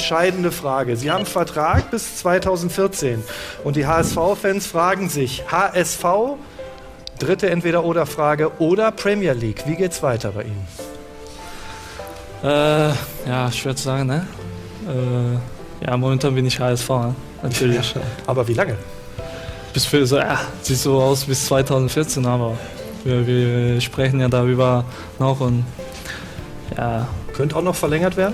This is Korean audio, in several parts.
entscheidende Frage. Sie haben Vertrag bis 2014 und die HSV-Fans fragen sich, HSV, dritte Entweder-Oder-Frage oder Premier League. Wie geht's weiter bei Ihnen? Ja, schwer zu sagen, ne? Ja, momentan bin ich HSV, ne? Natürlich. Ja, aber wie lange? Sieht so aus bis 2014, aber wir sprechen ja darüber noch und ja. Könnte auch noch verlängert werden?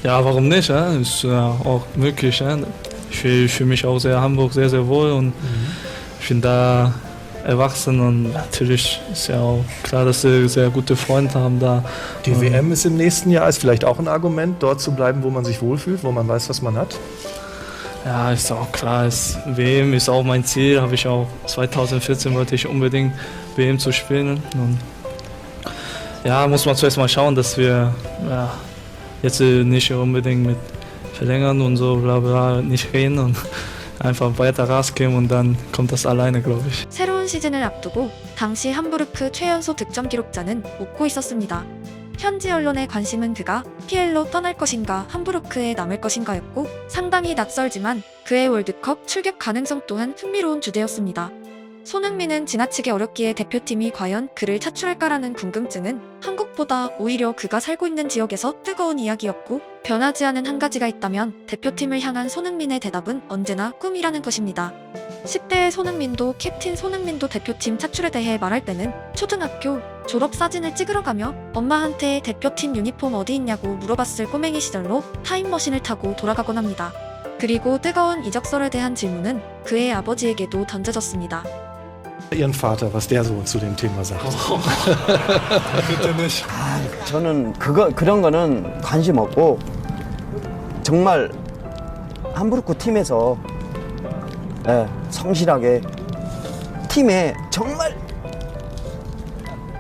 Ja, warum nicht? Ist ja auch möglich. Ich fühle mich auch sehr Hamburg sehr wohl und ich bin da erwachsen und natürlich ist ja auch klar, dass sie sehr gute Freunde haben da. Die WM ist im nächsten Jahr, ist vielleicht auch ein Argument, dort zu bleiben, wo man sich wohlfühlt, wo man weiß, was man hat? Ja, ist auch klar, WM ist auch mein Ziel, habe ich auch 2014 wollte ich unbedingt WM zu spielen und ja, muss man zuerst mal schauen, dass wir jetzt nicht unbedingt mit verlängern und so bla bla nicht reden und einfach weiter rausgehen und dann kommt das alleine, glaube ich. 새로운 시즌을 앞두고 당시 함부르크 최연소 득점 기록자는 웃고 있었습니다. 현지 언론의 관심은 그가 PL로 떠날 것인가 함부르크에 남을 것인가였고 상당히 낯설지만 그의 월드컵 출격 가능성 또한 흥미로운 주제였습니다. 손흥민은 지나치게 어렵기에 대표팀이 과연 그를 차출할까라는 궁금증은 한국보다 오히려 그가 살고 있는 지역에서 뜨거운 이야기였고 변하지 않은 한 가지가 있다면 대표팀을 향한 손흥민의 대답은 언제나 꿈이라는 것입니다. 10대의 손흥민도 캡틴 손흥민도 대표팀 차출에 대해 말할 때는 초등학교 졸업사진을 찍으러 가며 엄마한테 대표팀 유니폼 어디 있냐고 물어봤을 꼬맹이 시절로 타임머신을 타고 돌아가곤 합니다. 그리고 뜨거운 이적설에 대한 질문은 그의 아버지에게도 던져졌습니다. Ihren Vater, was der so zu dem Thema sagt. Bitte nicht. 저는 그런 거는 관심 없고 정말 함부르크 팀에서 성실하게 팀에 정말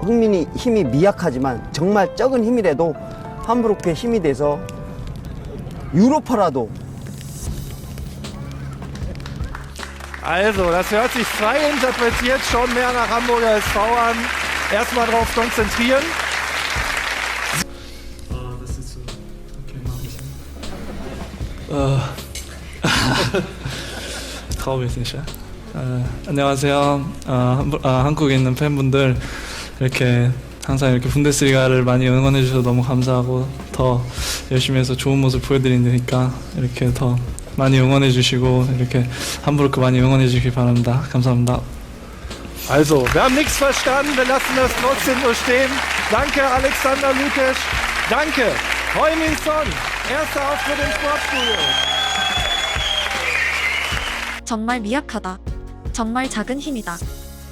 흥민이 힘이 미약하지만 정말 적은 힘이라도 함부르크의 힘이 돼서 유로파라도. Also, das hört sich frei interpretiert schon mehr nach Hamburger SV an. Erstmal drauf konzentrieren. Das ist so. Okay, mach ich. traue mich nicht. 안녕하세요. 한국에 있는 팬분들 이렇게 항상 이렇게 분데스리가를 많이 응원해 주셔서 너무 감사하고 더 열심히 해서 좋은 모습 보여드리니까 이렇게 더 많이 응원해 주시고 이렇게 함부르크 많이 응원해 주시기 바랍니다. 감사합니다. Also, wir haben nichts verstanden, wir lassen das trotzdem nur stehen. Danke, Alexander Lukic. Danke, Heung-min Son. Erster Auftritt im Sportstudio. 정말 미약하다. 정말 작은 힘이다.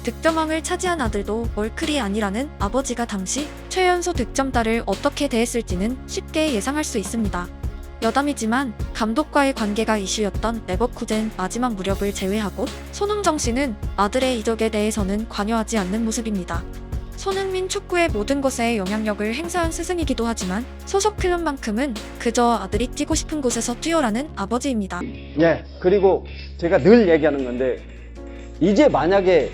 득점왕을 차지한 아들도 월클이 아니라는 아버지가 당시 최연소 득점달을 어떻게 대했을지는 쉽게 예상할 수 있습니다. 여담이지만 감독과의 관계가 이슈였던 레버쿠젠 마지막 무렵을 제외하고 손흥정 씨는 아들의 이적에 대해서는 관여하지 않는 모습입니다. 손흥민 축구의 모든 것에 영향력을 행사한 스승이기도 하지만 소속 클럽만큼은 그저 아들이 뛰고 싶은 곳에서 뛰어라는 아버지입니다. 예, 그리고 제가 늘 얘기하는 건데 이제 만약에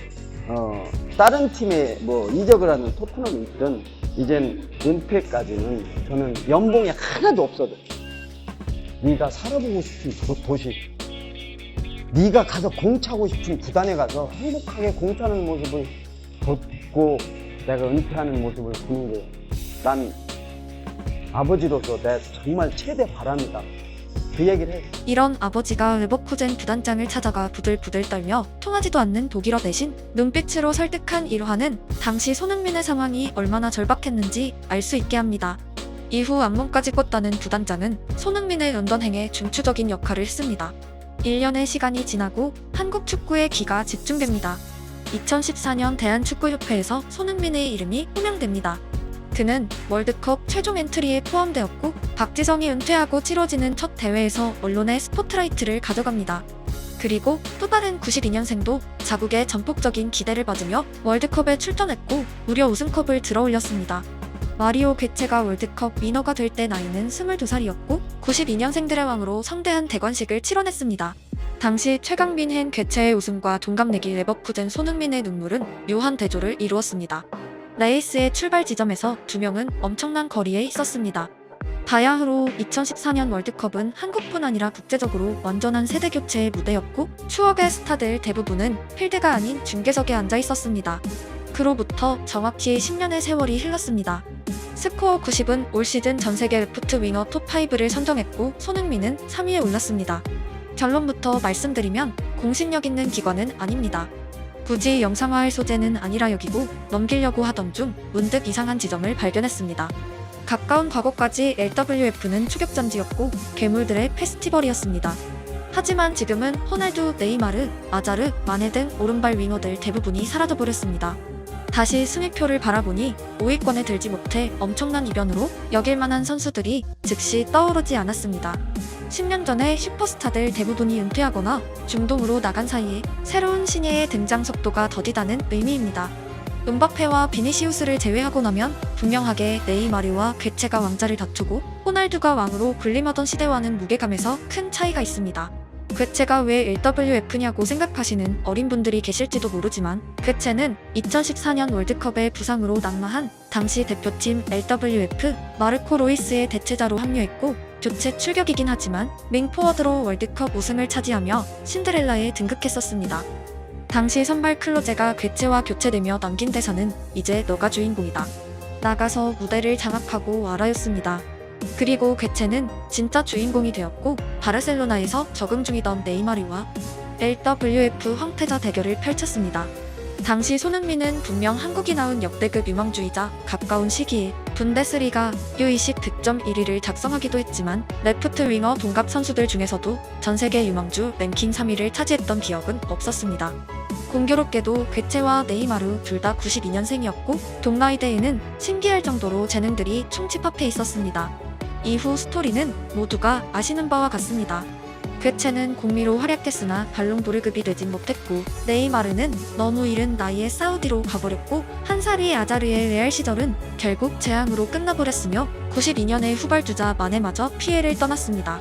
다른 팀에 뭐 이적을 하는 토트넘이든 이젠 은퇴까지는 저는 연봉이 하나도 없어도 네가 살아보고 싶은 도시, 네가 가서 공차고 싶은 구단에 가서 행복하게 공차는 모습을 보고 내가 은퇴하는 모습을 보는 게 난 아버지로서 내 정말 최대 바람이다. 그 얘기를 해. 이런 아버지가 레버쿠젠 구단장을 찾아가 부들부들 떨며 통하지도 않는 독일어 대신 눈빛으로 설득한 일화는 당시 손흥민의 상황이 얼마나 절박했는지 알 수 있게 합니다. 이후 안문까지 꿨다는 구단장은 손흥민의 런던행에 중추적인 역할을 했습니다. 1년의 시간이 지나고 한국 축구의 기가 집중됩니다. 2014년 대한축구협회에서 손흥민의 이름이 호명됩니다. 그는 월드컵 최종 엔트리에 포함되었고 박지성이 은퇴하고 치러지는 첫 대회에서 언론의 스포트라이트를 가져갑니다. 그리고 또 다른 92년생도 자국의 전폭적인 기대를 받으며 월드컵에 출전했고 무려 우승컵을 들어올렸습니다. 마리오 괴체가 월드컵 위너가 될 때 나이는 22살이었고 92년생들의 왕으로 성대한 대관식을 치러냈습니다. 당시 최강빈 괴체의 우승과 동갑내기 레버쿠젠 손흥민의 눈물은 묘한 대조를 이루었습니다. 레이스의 출발 지점에서 두 명은 엄청난 거리에 있었습니다. 바야흐로 2014년 월드컵은 한국뿐 아니라 국제적으로 완전한 세대 교체의 무대였고 추억의 스타들 대부분은 필드가 아닌 중계석에 앉아 있었습니다. 그로부터 정확히 10년의 세월이 흘렀습니다. 스코어 90은 올 시즌 전세계 레프트 윙어 톱5를 선정했고 손흥민은 3위에 올랐습니다. 결론부터 말씀드리면 공신력 있는 기관은 아닙니다. 굳이 영상화할 소재는 아니라 여기고 넘기려고 하던 중 문득 이상한 지점을 발견했습니다. 가까운 과거까지 LWF는 추격전지였고 괴물들의 페스티벌이었습니다. 하지만 지금은 호날두, 네이마르, 아자르, 마네 등 오른발 윙어들 대부분이 사라져버렸습니다. 다시 순위표를 바라보니 5위권에 들지 못해 엄청난 이변으로 여길만한 선수들이 즉시 떠오르지 않았습니다. 10년 전에 슈퍼스타들 대부분이 은퇴하거나 중동으로 나간 사이에 새로운 신예의 등장 속도가 더디다는 의미입니다. 음바페와 비니시우스를 제외하고 나면 분명하게 네이마르와 괴체가 왕자를 다투고 호날두가 왕으로 군림하던 시대와는 무게감에서 큰 차이가 있습니다. 괴체가 왜 LWF냐고 생각하시는 어린 분들이 계실지도 모르지만 괴체는 2014년 월드컵의 부상으로 낙마한 당시 대표팀 LWF 마르코 로이스의 대체자로 합류했고 교체 출격이긴 하지만 윙포워드로 월드컵 우승을 차지하며 신데렐라에 등극했었습니다. 당시 선발 클로제가 괴체와 교체되며 남긴 대사는 이제 너가 주인공이다. 나가서 무대를 장악하고 와라였습니다. 그리고 괴체는 진짜 주인공이 되었고 바르셀로나에서 적응 중이던 네이마르와 LWF 황태자 대결을 펼쳤습니다. 당시 손흥민은 분명 한국이 낳은 역대급 유망주이자 가까운 시기에 분데스리가 U20 득점 1위를 작성하기도 했지만 레프트 윙어 동갑 선수들 중에서도 전세계 유망주 랭킹 3위를 차지했던 기억은 없었습니다. 공교롭게도 괴체와 네이마르 둘 다 92년생이었고 동나이대에는 신기할 정도로 재능들이 총집합해 있었습니다. 이후 스토리는 모두가 아시는 바와 같습니다. 괴체는 공미로 활약했으나 발롱도르급이 되진 못했고 네이마르는 너무 이른 나이에 사우디로 가버렸고 한 살이 아자르의 레알 시절은 결국 재앙으로 끝나버렸으며 92년에 후발주자 마네마저 피해를 떠났습니다.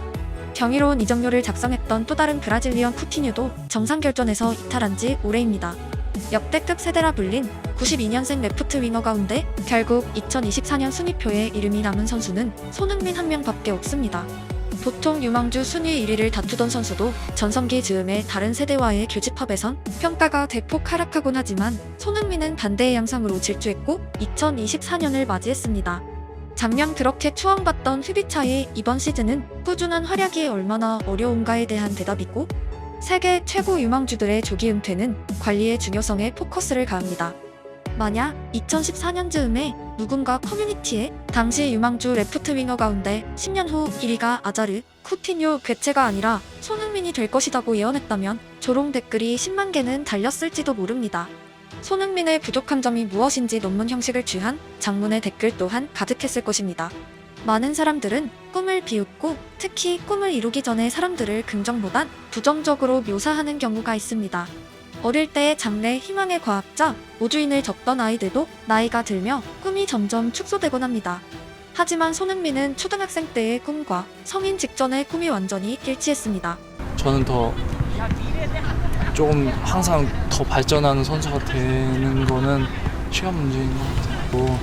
경이로운 이적료를 작성했던 또 다른 브라질리언 쿠티뉴도 정상결전에서 이탈한 지 오래입니다. 역대급 세대라 불린 92년생 레프트 윙어 가운데 결국 2024년 순위표에 이름이 남은 선수는 손흥민 한 명밖에 없습니다. 보통 유망주 순위 1위를 다투던 선수도 전성기 즈음에 다른 세대와의 교집합에선 평가가 대폭 하락하곤 하지만 손흥민은 반대의 양상으로 질주했고 2024년을 맞이했습니다. 작년 그렇게 추앙받던 휘비차의 이번 시즌은 꾸준한 활약이 얼마나 어려운가에 대한 대답이고 세계 최고 유망주들의 조기 은퇴는 관리의 중요성에 포커스를 가합니다. 만약 2014년 즈음에 누군가 커뮤니티에 당시 유망주 레프트 윙어 가운데 10년 후 1위가 아자르, 쿠티뉴, 괴체가 아니라 손흥민이 될 것이라고 예언했다면 조롱 댓글이 10만 개는 달렸을지도 모릅니다. 손흥민의 부족한 점이 무엇인지 논문 형식을 취한 장문의 댓글 또한 가득했을 것입니다. 많은 사람들은 꿈을 비웃고 특히 꿈을 이루기 전에 사람들을 긍정보단 부정적으로 묘사하는 경우가 있습니다. 어릴 때의 장래 희망의 과학자, 우주인을 적던 아이들도 나이가 들며 꿈이 점점 축소되곤 합니다. 하지만 손흥민은 초등학생 때의 꿈과 성인 직전의 꿈이 완전히 일치했습니다. 저는 더 조금 항상 더 발전하는 선수가 되는 거는 시간 문제인 것 같아요.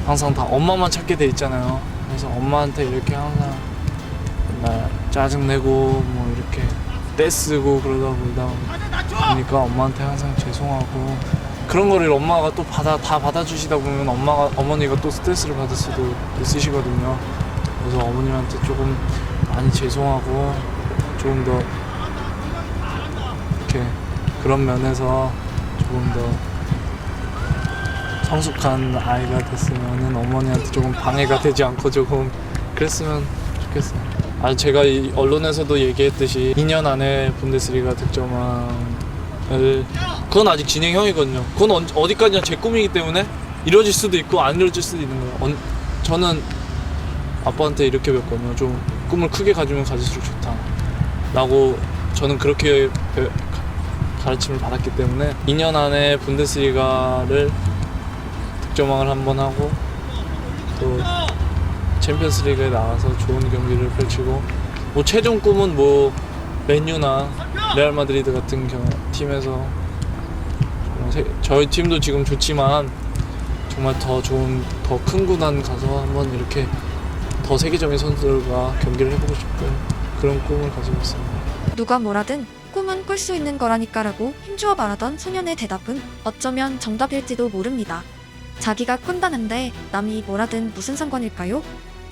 항상 다 엄마만 찾게 돼 있잖아요. 그래서 엄마한테 이렇게 항상 맨날 짜증내고 뭐 이렇게 떼쓰고 그러다 보니까 엄마한테 항상 죄송하고 그런 거를 엄마가 또 다 받아주시다 보면 어머니가 또 스트레스를 받을 수도 있으시거든요. 그래서 어머님한테 조금 많이 죄송하고 조금 더 이렇게 그런 면에서 조금 더 성숙한 아이가 됐으면 어머니한테 조금 방해가 되지 않고 조금 그랬으면 좋겠어요. 제가 이 언론에서도 얘기했듯이 2년 안에 분데스리가 득점왕을 그건 아직 진행형이거든요. 그건 어디까지나 제 꿈이기 때문에 이루어질 수도 있고 안 이루어질 수도 있는 거예요. 저는 아빠한테 이렇게 배웠거든요. 좀 꿈을 크게 가지면 가질수록 좋다 라고 저는 그렇게 가르침을 받았기 때문에 2년 안에 분데스리가를 득점왕을 한번 하고 또 챔피언스리그에 나와서 좋은 경기를 펼치고 뭐 최종 꿈은 뭐 맨유나 레알 마드리드 같은 팀에서 저희 팀도 지금 좋지만 정말 더 좋은 더 큰 구단 가서 한번 이렇게 더 세계적인 선수들과 경기를 해보고 싶은 그런 꿈을 가지고 있습니다. 누가 뭐라든 꿈은 꿀 수 있는 거라니까라고 힘주어 말하던 소년의 대답은 어쩌면 정답일지도 모릅니다. 자기가 꾼다는데 남이 뭐라든 무슨 상관일까요?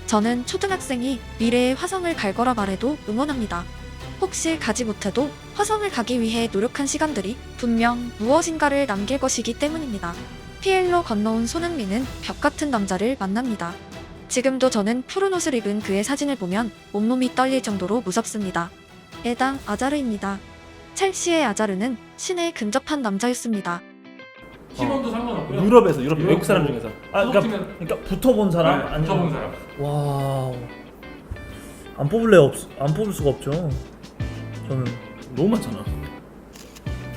저는 초등학생이 미래의 화성을 갈 거라 말해도 응원합니다. 혹시 가지 못해도 화성을 가기 위해 노력한 시간들이 분명 무엇인가를 남길 것이기 때문입니다. 피엘로 건너온 손흥민은 벽 같은 남자를 만납니다. 지금도 저는 푸른 옷을 입은 그의 사진을 보면 온몸이 떨릴 정도로 무섭습니다. 에당 아자르입니다. 첼시의 아자르는 신에 근접한 남자였습니다. 팀원도 상관없고요. 유럽 외국 사람 중에서. 소속팀은 그러니까 붙어본 사람? 네, 아니면 붙어본 사람. 와우. 안 뽑을 수가 없죠. 저는 너무 많잖아.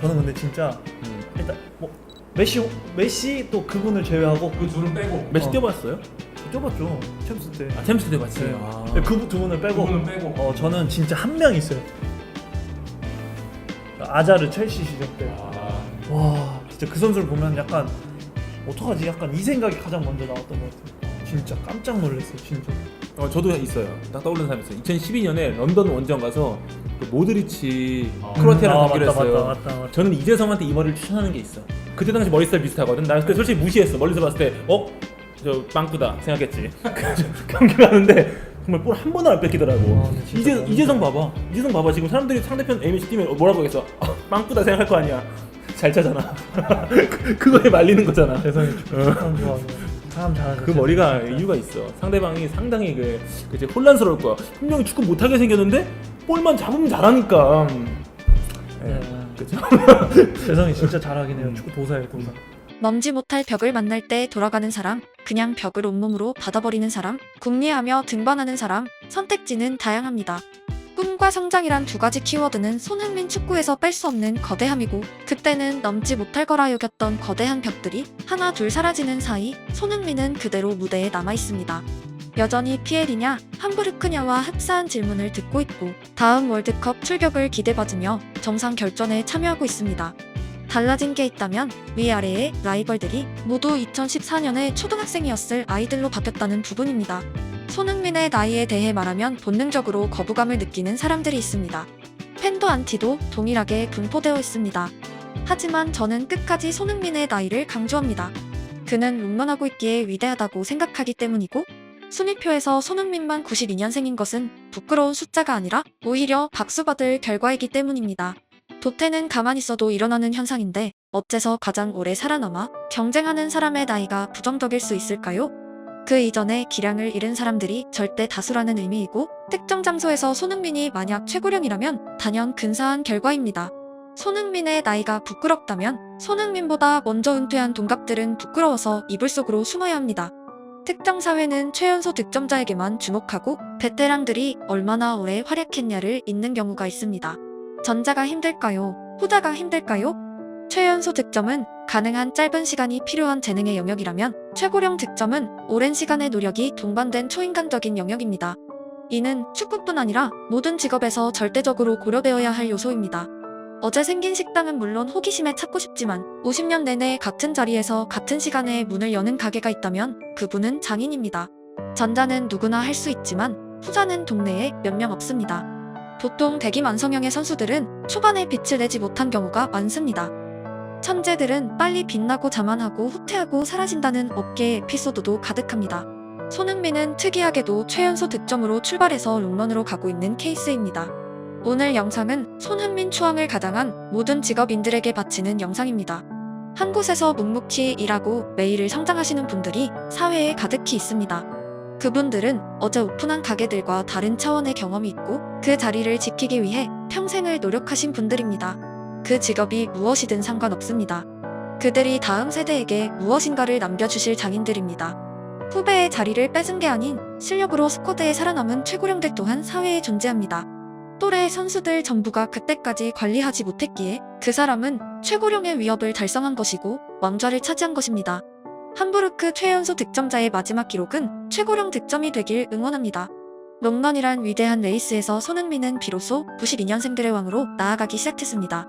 근데 진짜 일단 뭐 메시 또 그분을 제외하고 그 둘은 빼고. 메시 뛰어봤어요? 뛰어봤죠. 챔스 때. 챔스 때 봤지. 네. 그 두 분을 빼고. 저는 진짜 한 명 있어요. 아자르 첼시 시절 때. 와 진짜 그 선수를 보면 약간 어떡하지? 약간 이 생각이 가장 먼저 나왔던 것 같아요. 진짜 깜짝 놀랐어요, 진짜. 저도 있어요. 딱 떠오르는 사람이 있어요. 2012년에 런던 원정 가서 그 모드리치 크로아티아랑 경기를 했어요. 맞다. 저는 이재성한테 이 머리를 추천하는 게 있어. 그때 당시 머리 스타일 비슷하거든. 나 그때 솔직히 무시했어. 멀리서 봤을 때 저 빵꾸다 생각했지. 경기 가는데 정말 볼 한 번도 안 뺏기더라고. 이재성 봐봐. 지금 사람들이 상대편 A매치 뛰면 뭐라고 하겠어? 빵꾸다 생각할 거 아니야. 잘 차잖아. 그거에 말리는 거잖아. 세상에 사람 잘하죠. 그 머리가 이유가 있어. 상대방이 상당히 이제 혼란스러울 거야. 분명히 축구 못하게 생겼는데 볼만 잡으면 잘하니까. 그죠? 세상에 진짜 잘하긴 해요. 축구 도사예요, 도사. 넘지 못할 벽을 만날 때 돌아가는 사람, 그냥 벽을 온몸으로 받아버리는 사람, 궁리하며 등반하는 사람, 선택지는 다양합니다. 꿈과 성장이란 두 가지 키워드는 손흥민 축구에서 뺄 수 없는 거대함이고, 그때는 넘지 못할 거라 여겼던 거대한 벽들이 하나 둘 사라지는 사이 손흥민은 그대로 무대에 남아있습니다. 여전히 피엘이냐 함부르크냐와 흡사한 질문을 듣고 있고, 다음 월드컵 출격을 기대받으며 정상 결전에 참여하고 있습니다. 달라진 게 있다면 위아래의 라이벌들이 모두 2014년에 초등학생이었을 아이들로 바뀌었다는 부분입니다. 손흥민의 나이에 대해 말하면 본능적으로 거부감을 느끼는 사람들이 있습니다. 팬도 안티도 동일하게 분포되어 있습니다. 하지만 저는 끝까지 손흥민의 나이를 강조합니다. 그는 롱런하고 있기에 위대하다고 생각하기 때문이고, 순위표에서 손흥민만 92년생인 것은 부끄러운 숫자가 아니라 오히려 박수받을 결과이기 때문입니다. 도태는 가만히 있어도 일어나는 현상인데 어째서 가장 오래 살아남아 경쟁하는 사람의 나이가 부정적일 수 있을까요? 그 이전에 기량을 잃은 사람들이 절대 다수라는 의미이고, 특정 장소에서 손흥민이 만약 최고령이라면 단연 근사한 결과입니다. 손흥민의 나이가 부끄럽다면 손흥민보다 먼저 은퇴한 동갑들은 부끄러워서 이불 속으로 숨어야 합니다. 특정 사회는 최연소 득점자에게만 주목하고 베테랑들이 얼마나 오래 활약했냐를 잇는 경우가 있습니다. 전자가 힘들까요? 후자가 힘들까요? 최연소 득점은 가능한 짧은 시간이 필요한 재능의 영역이라면, 최고령 득점은 오랜 시간의 노력이 동반된 초인간적인 영역입니다. 이는 축구뿐 아니라 모든 직업에서 절대적으로 고려되어야 할 요소입니다. 어제 생긴 식당은 물론 호기심에 찾고 싶지만 50년 내내 같은 자리에서 같은 시간에 문을 여는 가게가 있다면 그분은 장인입니다. 전자는 누구나 할 수 있지만 후자는 동네에 몇 명 없습니다. 보통 대기만성형의 선수들은 초반에 빛을 내지 못한 경우가 많습니다. 천재들은 빨리 빛나고 자만하고 후퇴하고 사라진다는 업계의 에피소드도 가득합니다. 손흥민은 특이하게도 최연소 득점으로 출발해서 롱런으로 가고 있는 케이스입니다. 오늘 영상은 손흥민 추앙을 가장한 모든 직업인들에게 바치는 영상입니다. 한 곳에서 묵묵히 일하고 매일을 성장하시는 분들이 사회에 가득히 있습니다. 그분들은 어제 오픈한 가게들과 다른 차원의 경험이 있고, 그 자리를 지키기 위해 평생을 노력하신 분들입니다. 그 직업이 무엇이든 상관없습니다. 그들이 다음 세대에게 무엇인가를 남겨주실 장인들입니다. 후배의 자리를 뺏은 게 아닌 실력으로 스쿼드에 살아남은 최고령들 또한 사회에 존재합니다. 또래 선수들 전부가 그때까지 관리하지 못했기에 그 사람은 최고령의 위협을 달성한 것이고 왕좌를 차지한 것입니다. 함부르크 최연소 득점자의 마지막 기록은 최고령 득점이 되길 응원합니다. 롱런이란 위대한 레이스에서 손흥민은 비로소 92년생들의 왕으로 나아가기 시작했습니다.